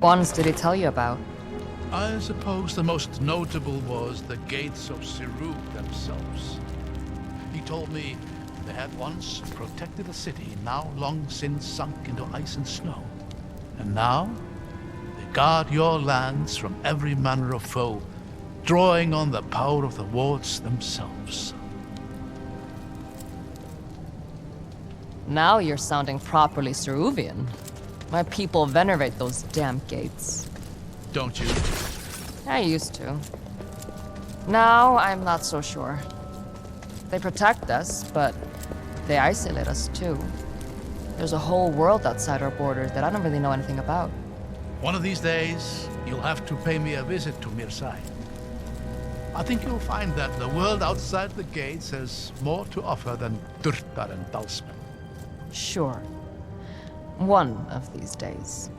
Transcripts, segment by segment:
ones did he tell you about? I suppose the most notable was the gates of Siru themselves. He told me they had once protected a city now long since sunk into ice and snow. And now, they guard your lands from every manner of foe, drawing on the power of the wards themselves. Now you're sounding properly Ceruvian. My people venerate those damn gates. Don't you? I used to. Now I'm not so sure. They protect us, but they isolate us too. There's a whole world outside our borders that I don't really know anything about. One of these days, you'll have to pay me a visit to Mirsai. I think you'll find that the world outside the gates has more to offer than Durtar and Dalsman. Sure. One of these days.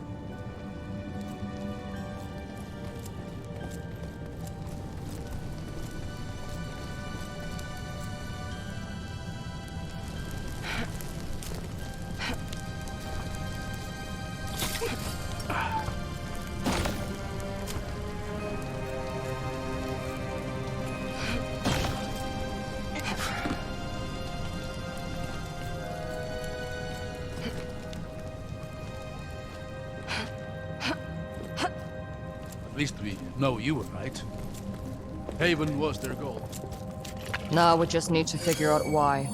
At least we know you were right. Haven was their goal. Now we just need to figure out why.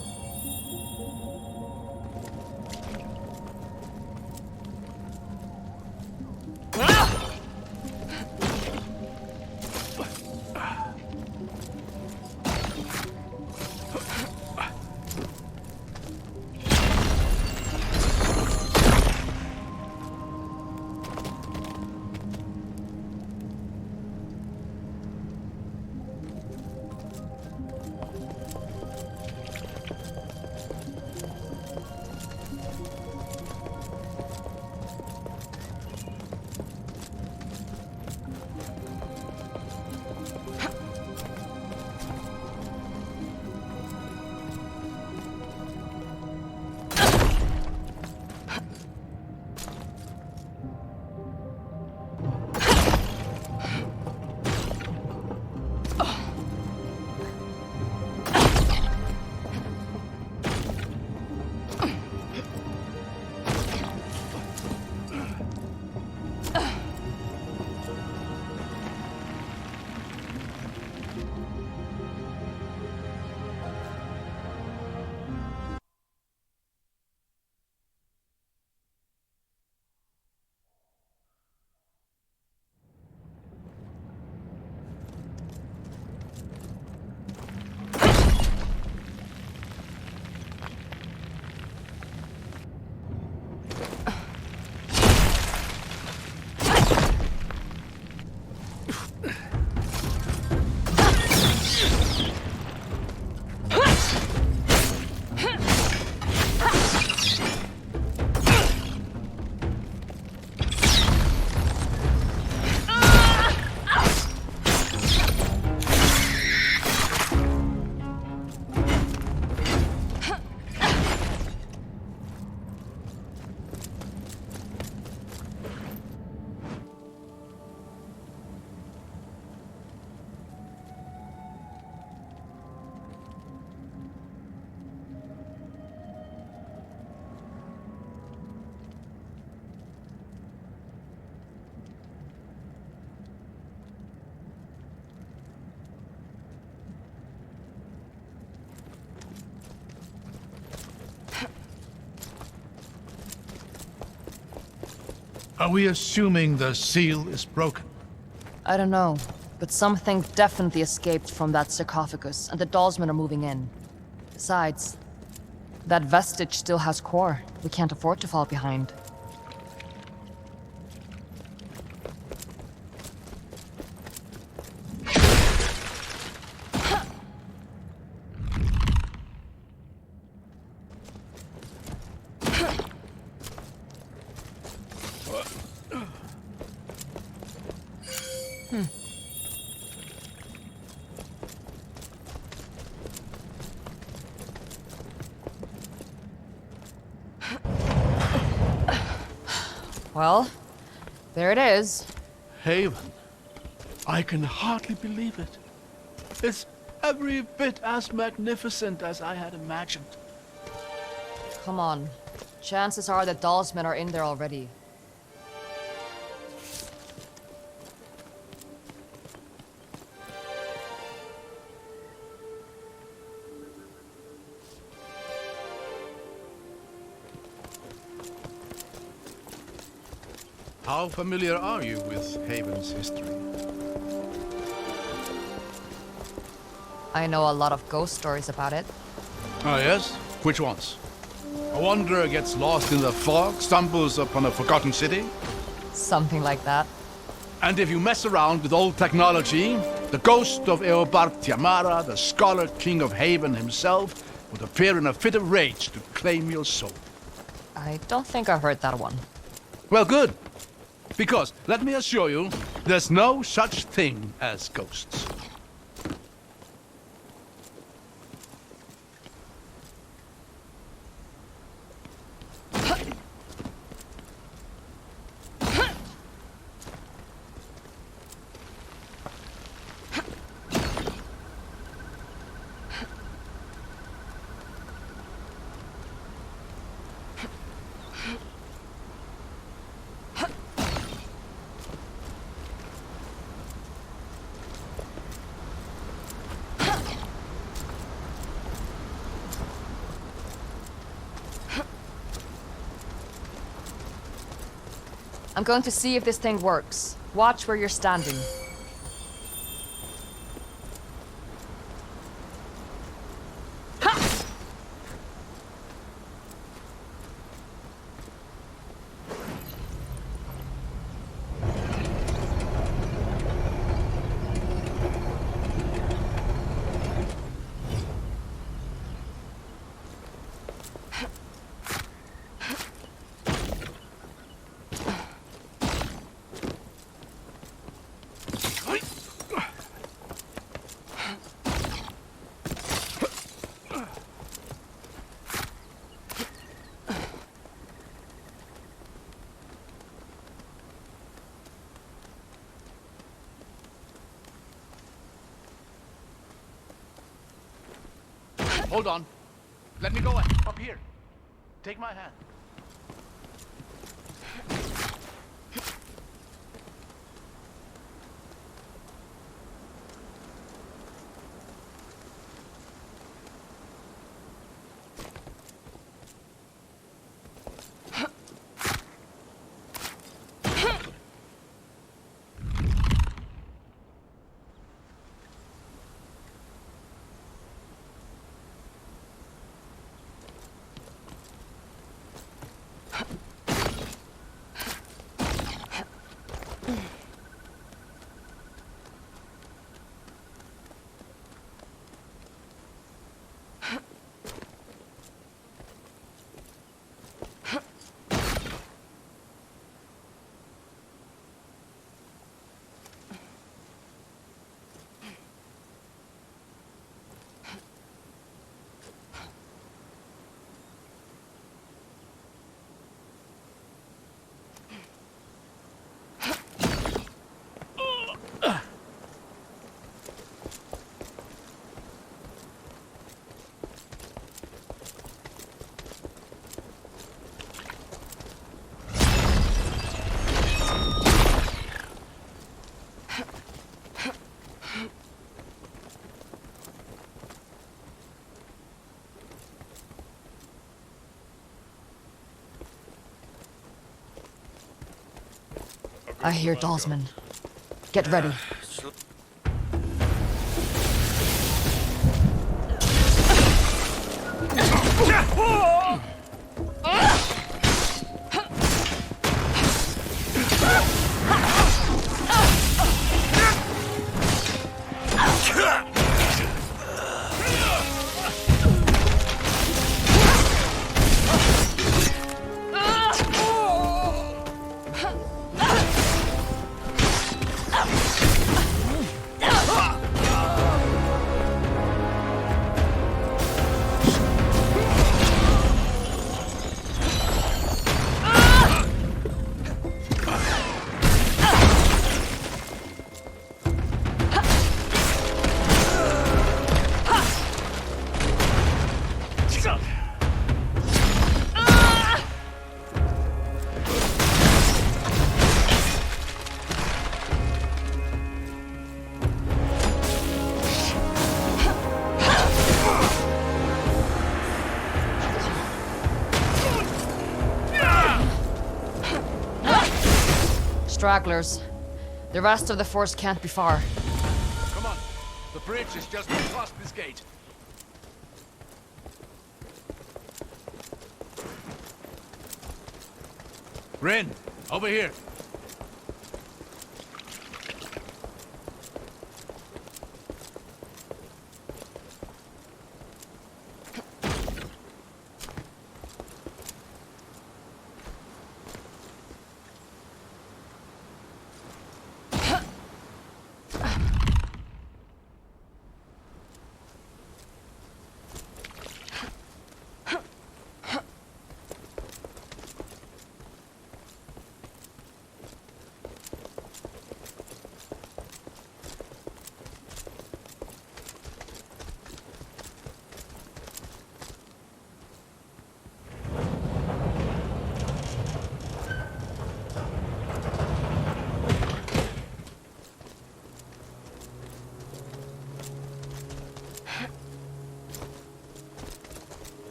Are we assuming the seal is broken? I don't know, but something definitely escaped from that sarcophagus, and the Dalsmen are moving in. Besides, that vestige still has core. We can't afford to fall behind. Well, There it is. Haven. I can hardly believe it. It's every bit as magnificent as I had imagined. Come on. Chances are that Dalsmen are in there already. How familiar are you with Haven's history? I know a lot of ghost stories about it. Ah, yes? Which ones? A wanderer gets lost in the fog, stumbles upon a forgotten city? Something like that. And if you mess around with old technology, the ghost of Eobard Tiamara, the scholar king of Haven himself, would appear in a fit of rage to claim your soul. I don't think I've heard that one. Well, good. Because, let me assure you, there's no such thing as ghosts. I'm going to see if this thing works. Watch where you're standing. Hold on. Let me go up here. Take my hand. I hear Dalsmen. Get ready. stragglers. The rest of the force can't be far. Come on. The bridge is just across this gate. Rin, over here.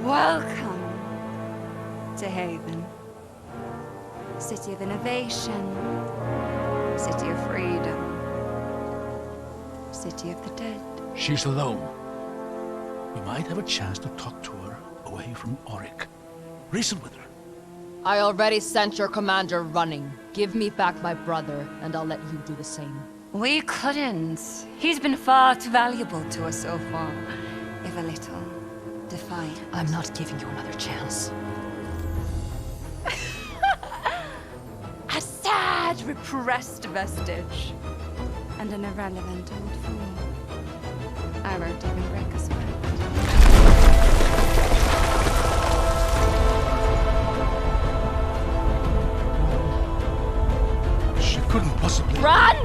Welcome to Haven. City of innovation. City of freedom. City of the dead. She's alone. We might have a chance to talk to her away from Auric. Reason with her. I already sent your commander running. Give me back my brother, and I'll let you do the same. We couldn't. He's been far too valuable to us so far. If a little defiant. I'm not giving you another chance. A sad, repressed vestige. And an irrelevant old fool. I won't even break a sweat. She couldn't possibly... Run!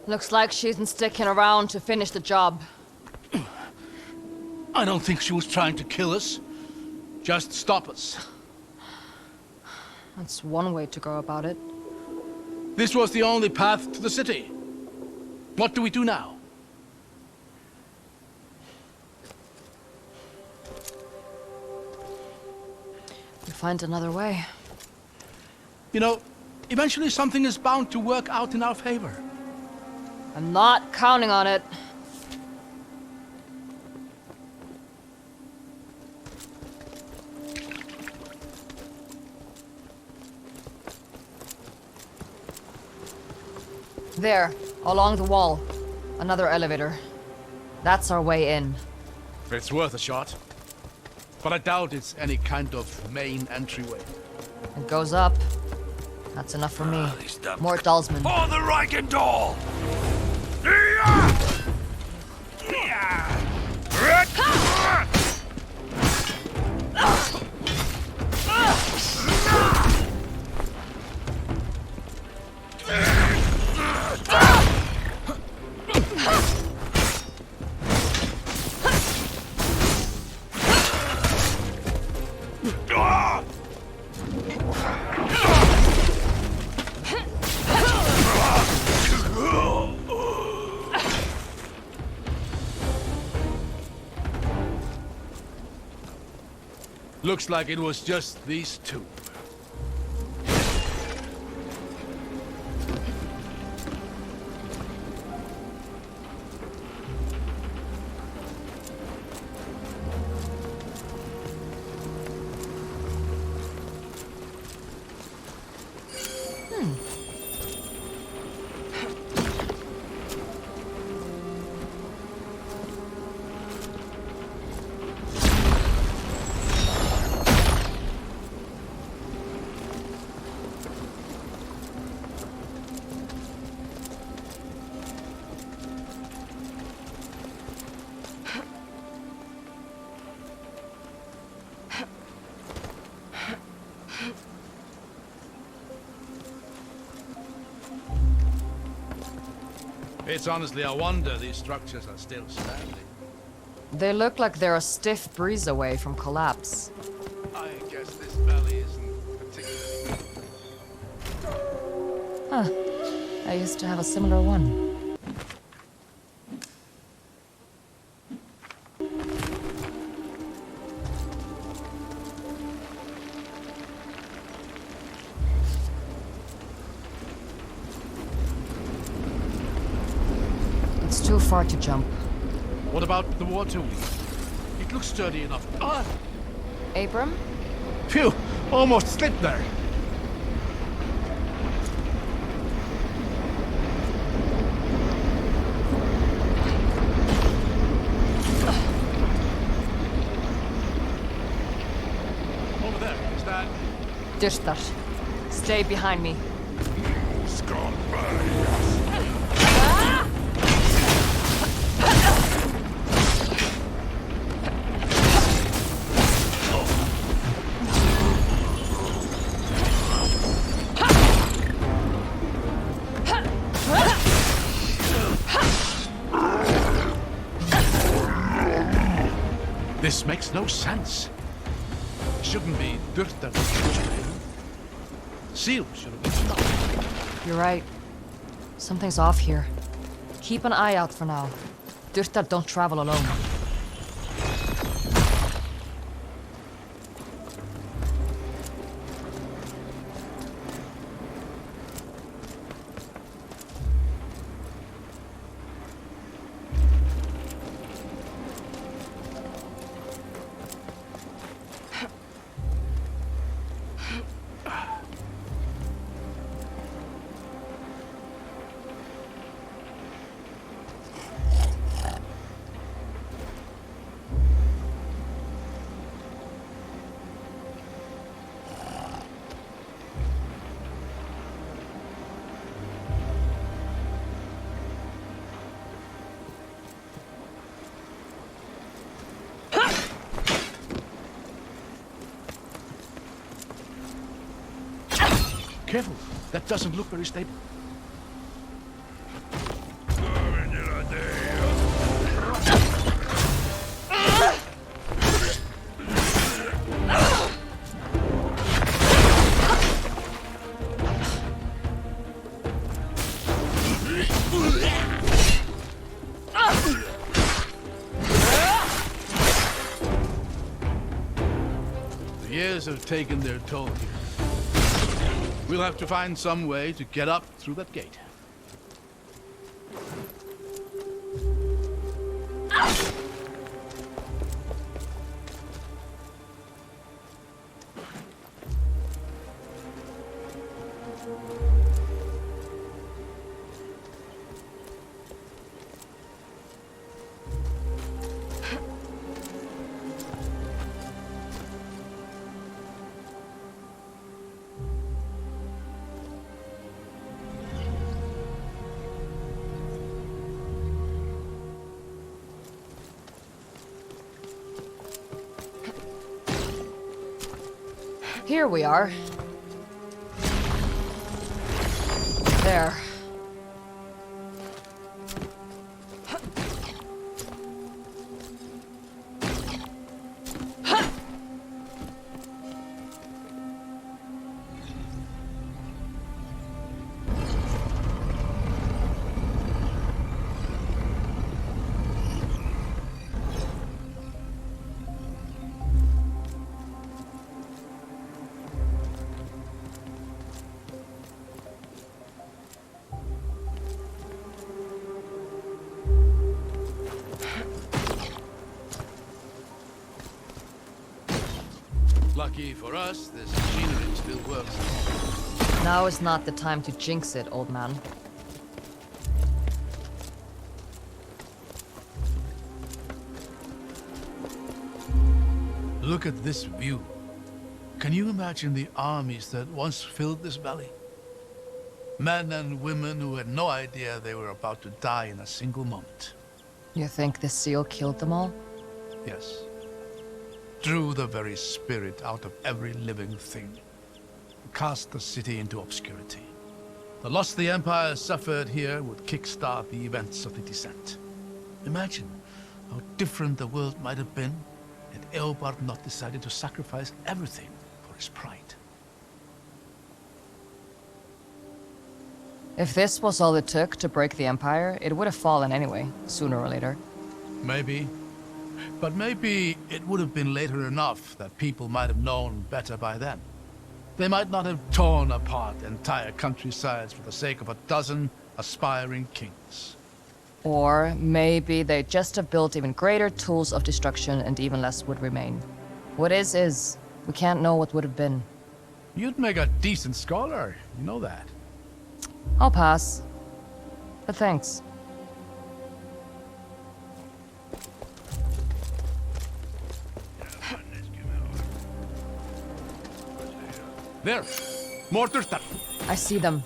Looks like she isn't sticking around to finish the job. I don't think she was trying to kill us. Just stop us. That's one way to go about it. This was the only path to the city. What do we do now? We find another way. You know, eventually something is bound to work out in our favor. I'm not counting on it. There, along the wall. Another elevator. That's our way in. It's worth a shot. But I doubt it's any kind of main entryway. It goes up. That's enough for me. More Dalsman. For the Reichendahl! Looks like it was just these two. It's honestly a wonder these structures are still standing. They look like they're a stiff breeze away from collapse. I guess this valley isn't particularly... Huh. I used to have a similar one. It's too far to jump. What about the water wheel? It looks sturdy enough. Ah! Abram? Phew! Almost slipped there. Over there, is that... Dyrstar. Stay behind me. This makes no sense. Shouldn't be Dyrtar. Seal should have been stopped. You're right. Something's off here. Keep an eye out for now. Dyrstar don't travel alone. Careful, that doesn't look very stable. The years have taken their toll here. We'll have to find some way to get up through that gate. Here we are. There. Lucky for us, this machinery still works. Now is not the time to jinx it, old man. Look at this view. Can you imagine the armies that once filled this valley? Men and women who had no idea they were about to die in a single moment. You think the seal killed them all? Yes. Drew the very spirit out of every living thing. Cast the city into obscurity. The loss the Empire suffered here would kickstart the events of the descent. Imagine how different the world might have been had Eobard not decided to sacrifice everything for his pride. If this was all it took to break the Empire, it would have fallen anyway, sooner or later. Maybe. But maybe it would have been later enough that people might have known better by then. They might not have torn apart entire countrysides for the sake of a dozen aspiring kings. Or maybe they just have built even greater tools of destruction and even less would remain. What is. We can't know what would have been. You'd make a decent scholar, you know that. I'll pass. But thanks. There! Mortars that. I see them.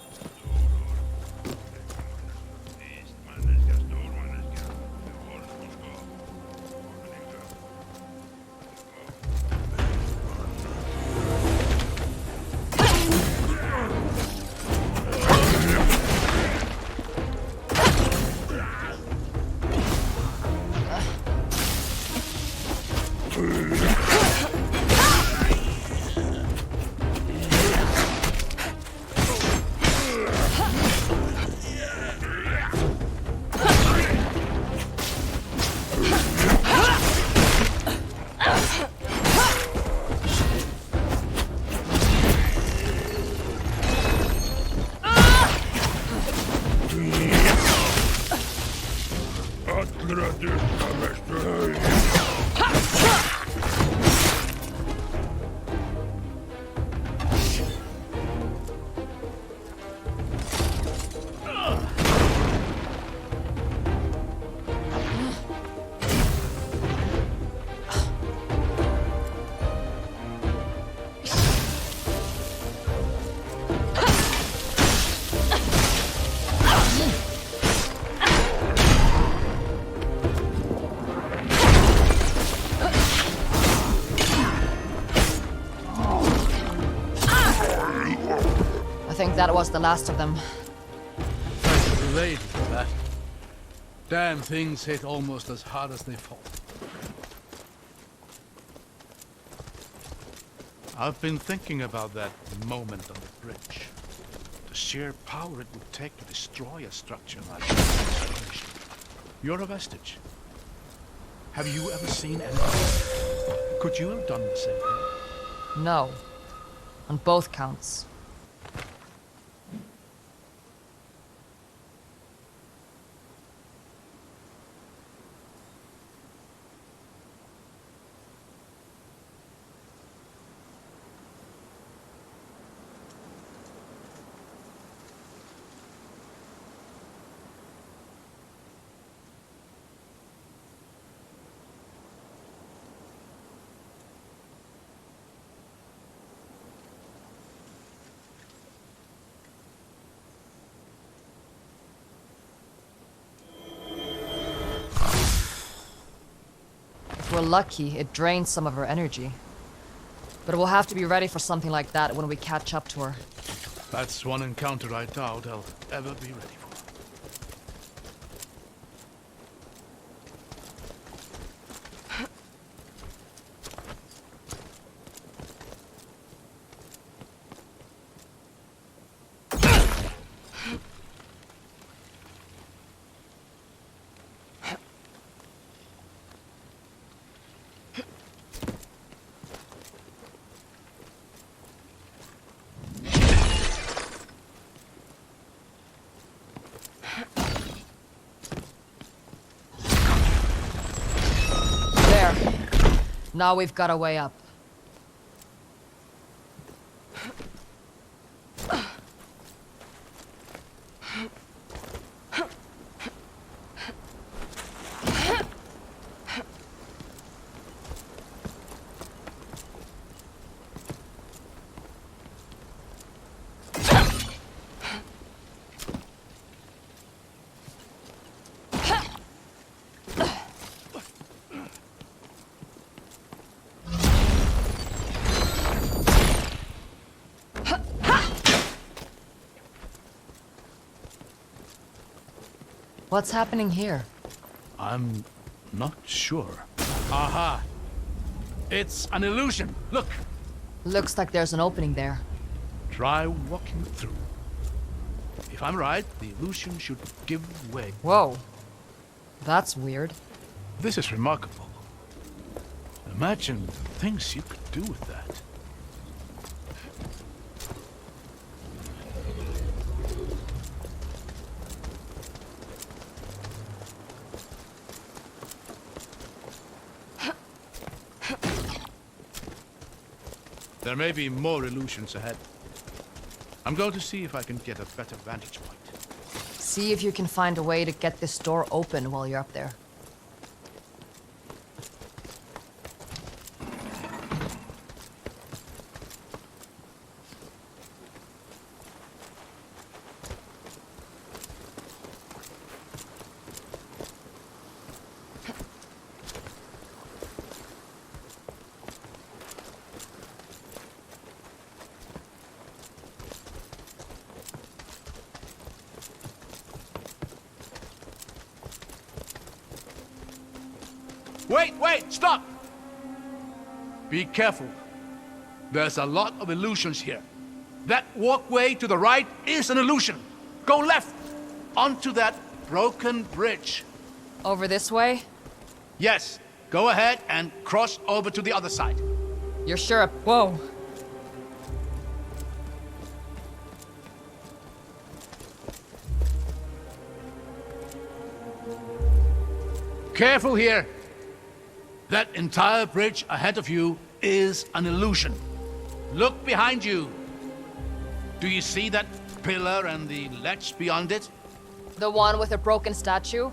I think that was the last of them. Too late for that. Damn things hit almost as hard as they fall. I've been thinking about that moment on the bridge. The sheer power it would take to destroy a structure like that. You're a vestige. Have you ever seen anything? Could you have done the same thing? No. On both counts. If we're lucky, it drains some of her energy. But we'll have to be ready for something like that when we catch up to her. That's one encounter I doubt I'll ever be ready for. Now we've got a way up. What's happening here? I'm not sure. Aha! It's an illusion. Look, Looks like there's an opening there. try walking through. If I'm right, the illusion should give way. Whoa. That's weird. This is remarkable. Imagine the things you could do with that. There may be more illusions ahead. I'm going to see if I can get a better vantage point. See if you can find a way to get this door open while you're up there. Wait, stop! Be careful. There's a lot of illusions here. That walkway to the right is an illusion. Go left, onto that broken bridge. Over this way? Yes, go ahead and cross over to the other side. You're sure? Whoa. Careful here. That entire bridge ahead of you is an illusion. Look behind you. Do you see that pillar and the ledge beyond it? The one with a broken statue?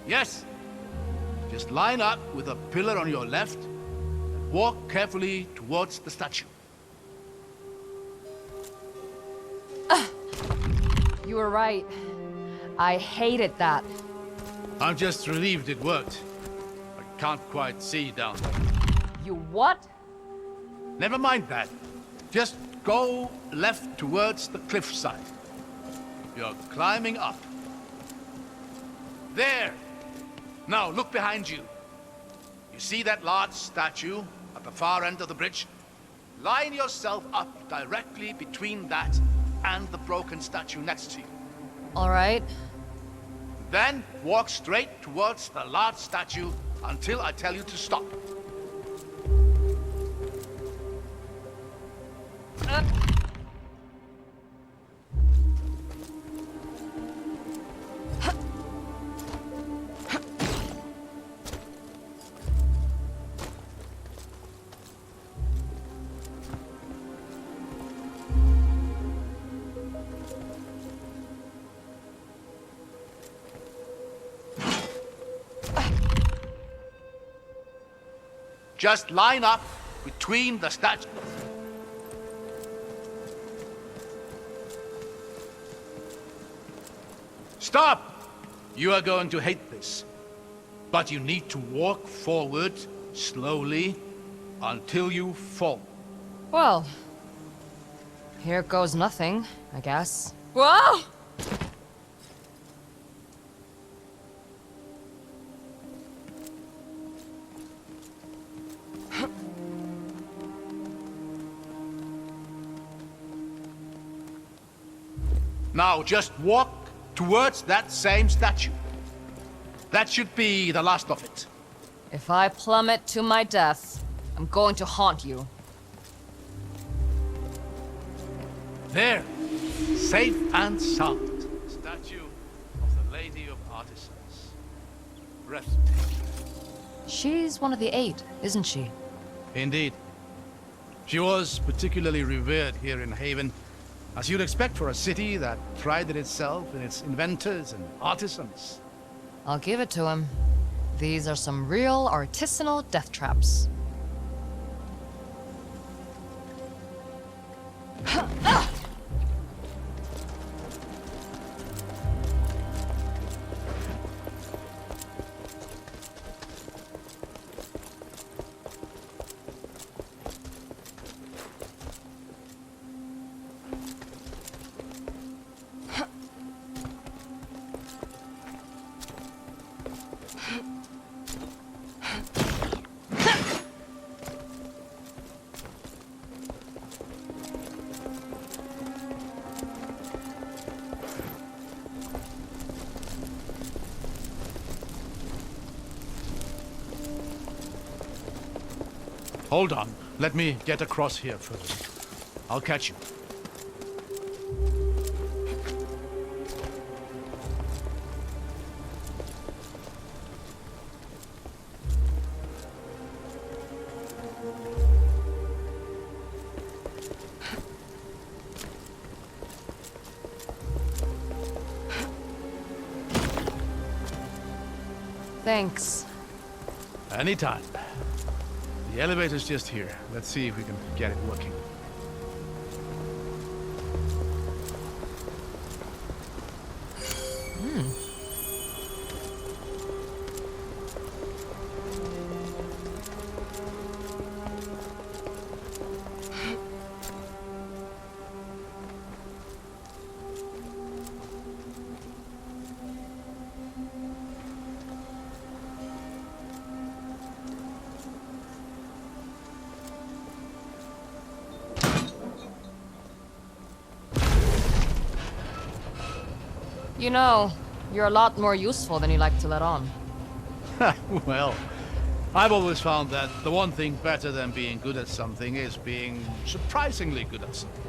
Yes. Just line up with a pillar on your left and walk carefully towards the statue. You were right. I hated that. I'm just relieved it worked. I can't quite see down there. You what? Never mind that. Just go left towards the cliffside. You're climbing up. There! Now look behind you. You see that large statue at the far end of the bridge? Line yourself up directly between that and the broken statue next to you. All right. Then walk straight towards the large statue until I tell you to stop. Just line up between the statues. Stop! You are going to hate this. But you need to walk forward slowly until you fall. Well, here goes nothing, I guess. Whoa! Now just walk towards that same statue. That should be the last of it. If I plummet to my death, I'm going to haunt you. There, safe and sound. Statue of the Lady of Artisans. Breathtaking. She's one of the 8, isn't she? Indeed. She was particularly revered here in Haven, as you'd expect for a city that prided itself in its inventors and artisans. I'll give it to him. These are some real artisanal death traps. Hold on. Let me get across here first. I'll catch you. Thanks. Anytime. The elevator's just here. Let's see if we can get it working. You know, you're a lot more useful than you like to let on. Well, I've always found that the one thing better than being good at something is being surprisingly good at something.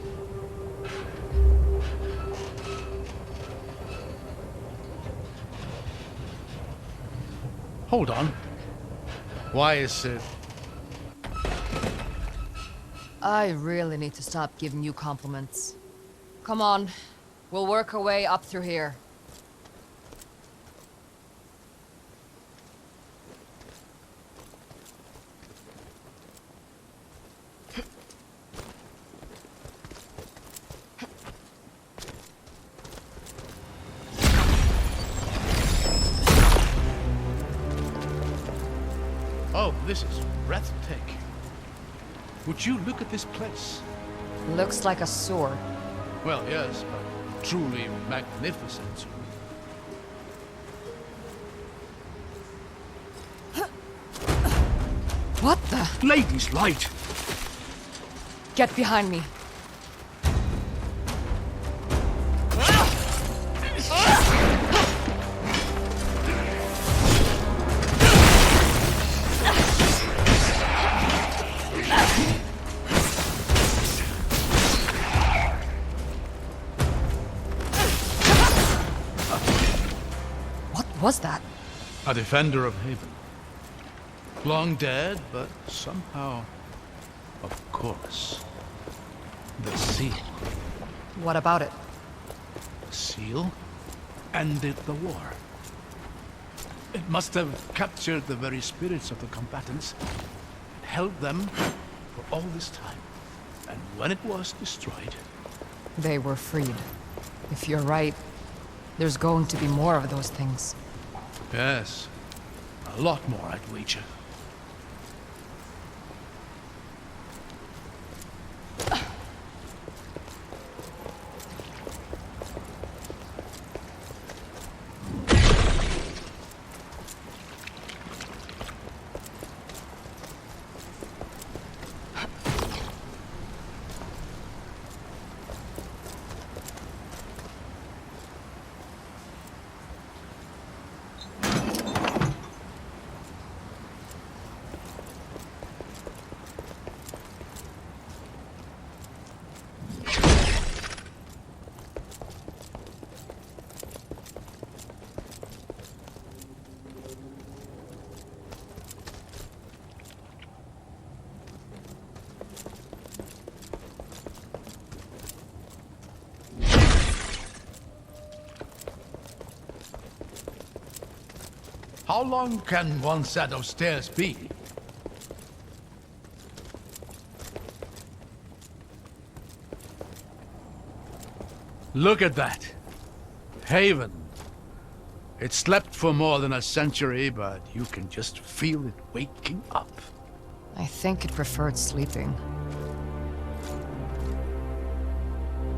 Hold on. Why is it... I really need to stop giving you compliments. Come on, we'll work our way up through here. Oh, this is breathtaking. Would you look at this place? Looks like a sewer. Well, yes, but truly magnificent. What the? Ladies' light! Get behind me. What was that? A defender of Haven. Long dead, but somehow, of course. The seal. What about it? The seal ended the war. It must have captured the very spirits of the combatants and held them for all this time. And when it was destroyed... They were freed. If you're right, there's going to be more of those things. Yes, a lot more, I'd wager. How long can one set of stairs be? Look at that. Haven. It slept for more than a century, but you can just feel it waking up. I think it preferred sleeping.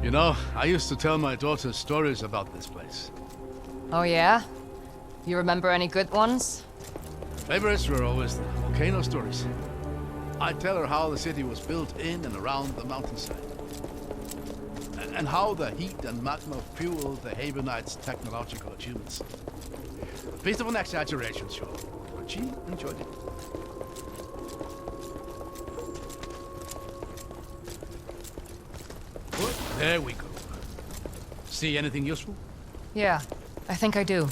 You know, I used to tell my daughter stories about this place. Oh yeah? You remember any good ones? Favorites were always the volcano stories. I'd tell her how the city was built in and around the mountainside. And how the heat and magma fueled the Havenites' technological achievements. A bit of an exaggeration, sure, but she enjoyed it. There we go. See anything useful? Yeah, I think I do.